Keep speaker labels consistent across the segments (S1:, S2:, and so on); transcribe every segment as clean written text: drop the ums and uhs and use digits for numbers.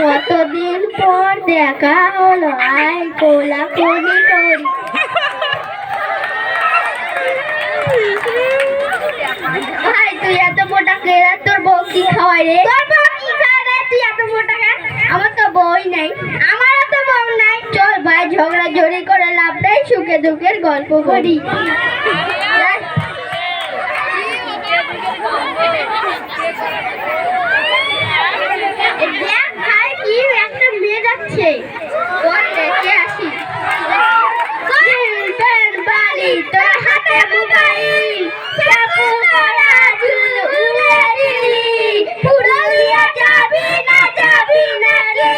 S1: কতদিন পর দেখা হলো, আয় কোলাকুলি করি। ভাই তুই এত মোটা কেরা, তোর বউ কি খাওয়াই রে? তোর বউ কি খায় রে? তুই এত মোটা কেন? আমার তো বউই নাই। আমারও তো বউ নাই। চল ভাই ঝগড়া ঝড়ি করে লাভ নাই, সুখে দুঃখের গল্প করি। দেখ ভাই কি একটা মেয়ে যাচ্ছে, তোর দেখে আসি। বালি তোর হাতে মোবাইল, চাপু করা ঝুল উড়ে দিলি, পুরুলিয়া যাবি না যাবি নাকি,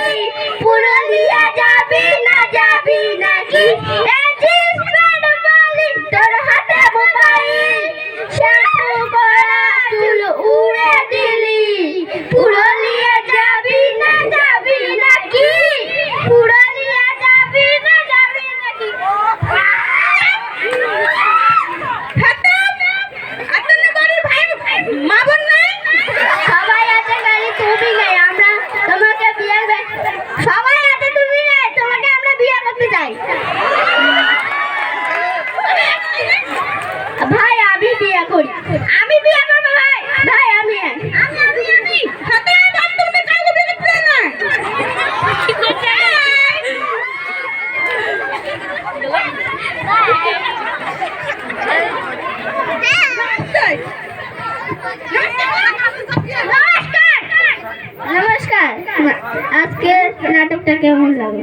S1: পুরুলিয়া যাবি না যাবি নাকি, তোর হাতে মোবাইল, চাপু করা ঝুল উড়ে দিলি, পুরুলিয়া যাবি না যাবি নাকি, পুরুলিয়া যাবি না যাবি নাকি। সবাই আছে গাড়ি, তুমি নাই, আমরা তোমাকে বিয়ে, সবাই আছে তুমি নাই, তোমাকে আমরা বিয়ে করতে চাই। ভাই আমি বিয়ে করি, আমি বিয়ে করবো ভাই, ভাই আমি নমস্কার। আজকে নাটকটা কেমন লাগে?